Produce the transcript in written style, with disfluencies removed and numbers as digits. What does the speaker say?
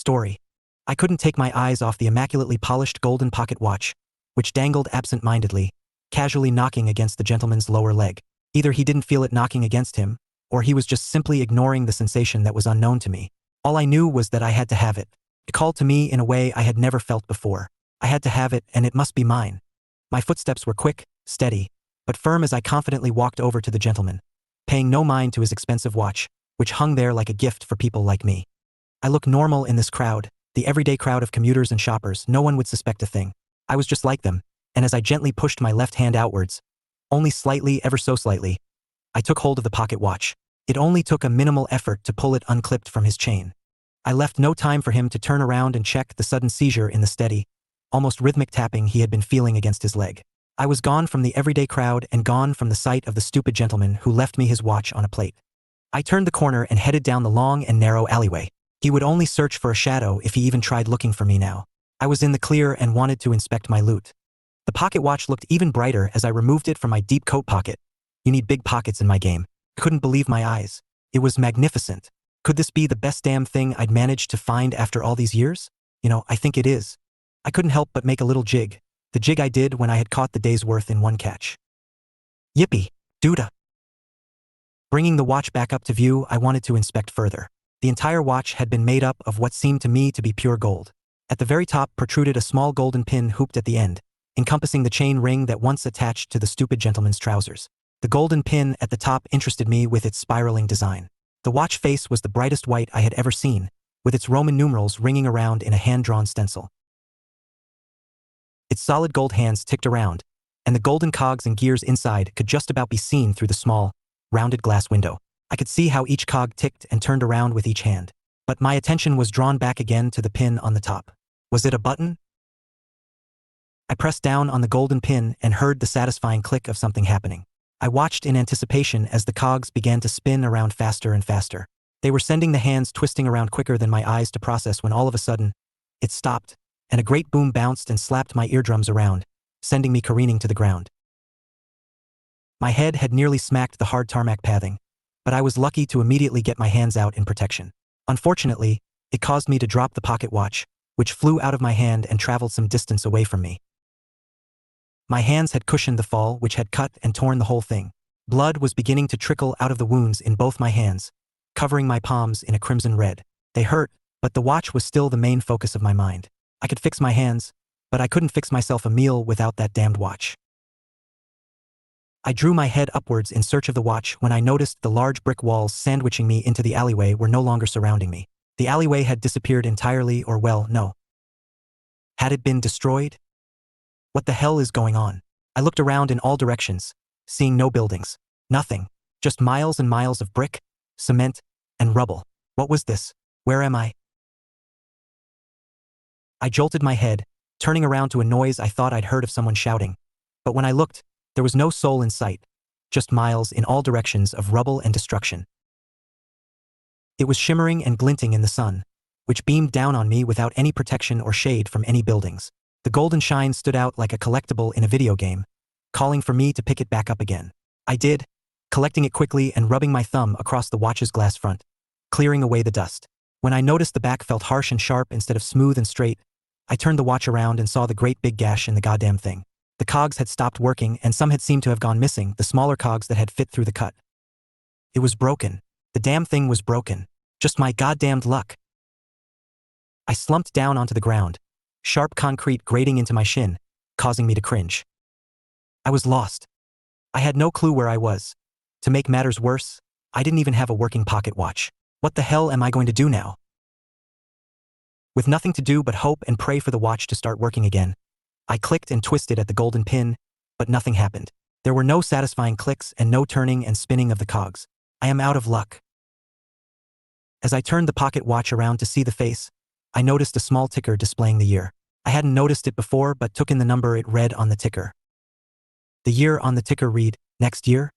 Story. I couldn't take my eyes off the immaculately polished golden pocket watch, which dangled absent-mindedly, casually knocking against the gentleman's lower leg. Either he didn't feel it knocking against him, or he was just simply ignoring the sensation that was unknown to me. All I knew was that I had to have it. It called to me in a way I had never felt before. I had to have it, and it must be mine. My footsteps were quick, steady, but firm as I confidently walked over to the gentleman, paying no mind to his expensive watch, which hung there like a gift for people like me. I look normal in this crowd, the everyday crowd of commuters and shoppers. No one would suspect a thing. I was just like them, and as I gently pushed my left hand outwards, only slightly, ever so slightly, I took hold of the pocket watch. It only took a minimal effort to pull it unclipped from his chain. I left no time for him to turn around and check the sudden seizure in the steady, almost rhythmic tapping he had been feeling against his leg. I was gone from the everyday crowd and gone from the sight of the stupid gentleman who left me his watch on a plate. I turned the corner and headed down the long and narrow alleyway. He would only search for a shadow if he even tried looking for me now. I was in the clear and wanted to inspect my loot. The pocket watch looked even brighter as I removed it from my deep coat pocket. You need big pockets in my game. I couldn't believe my eyes. It was magnificent. Could this be the best damn thing I'd managed to find after all these years? I think it is. I couldn't help but make a little jig. The jig I did when I had caught the day's worth in one catch. Yippee, doodah. Bringing the watch back up to view, I wanted to inspect further. The entire watch had been made up of what seemed to me to be pure gold. At the very top protruded a small golden pin hooped at the end, encompassing the chain ring that once attached to the stupid gentleman's trousers. The golden pin at the top interested me with its spiraling design. The watch face was the brightest white I had ever seen, with its Roman numerals ringing around in a hand-drawn stencil. Its solid gold hands ticked around, and the golden cogs and gears inside could just about be seen through the small, rounded glass window. I could see how each cog ticked and turned around with each hand. But my attention was drawn back again to the pin on the top. Was it a button? I pressed down on the golden pin and heard the satisfying click of something happening. I watched in anticipation as the cogs began to spin around faster and faster. They were sending the hands twisting around quicker than my eyes to process when all of a sudden, it stopped, and a great boom bounced and slapped my eardrums around, sending me careening to the ground. My head had nearly smacked the hard tarmac pathing, but I was lucky to immediately get my hands out in protection. Unfortunately, it caused me to drop the pocket watch, which flew out of my hand and traveled some distance away from me. My hands had cushioned the fall, which had cut and torn the whole thing. Blood was beginning to trickle out of the wounds in both my hands, covering my palms in a crimson red. They hurt, but the watch was still the main focus of my mind. I could fix my hands, but I couldn't fix myself a meal without that damned watch. I drew my head upwards in search of the watch when I noticed the large brick walls sandwiching me into the alleyway were no longer surrounding me. The alleyway had disappeared entirely, or well, no. Had it been destroyed? What the hell is going on? I looked around in all directions, seeing no buildings. Nothing. Just miles and miles of brick, cement, and rubble. What was this? Where am I? I jolted my head, turning around to a noise I thought I'd heard of someone shouting. But when I looked, there was no soul in sight, just miles in all directions of rubble and destruction. It was shimmering and glinting in the sun, which beamed down on me without any protection or shade from any buildings. The golden shine stood out like a collectible in a video game, calling for me to pick it back up again. I did, collecting it quickly and rubbing my thumb across the watch's glass front, clearing away the dust. When I noticed the back felt harsh and sharp instead of smooth and straight, I turned the watch around and saw the great big gash in the goddamn thing. The cogs had stopped working and some had seemed to have gone missing, the smaller cogs that had fit through the cut. It was broken. The damn thing was broken. Just my goddamned luck. I slumped down onto the ground, sharp concrete grating into my shin, causing me to cringe. I was lost. I had no clue where I was. To make matters worse, I didn't even have a working pocket watch. What the hell am I going to do now? With nothing to do but hope and pray for the watch to start working again, I clicked and twisted at the golden pin, but nothing happened. There were no satisfying clicks and no turning and spinning of the cogs. I am out of luck. As I turned the pocket watch around to see the face, I noticed a small ticker displaying the year. I hadn't noticed it before but took in the number it read on the ticker. The year on the ticker read, next year?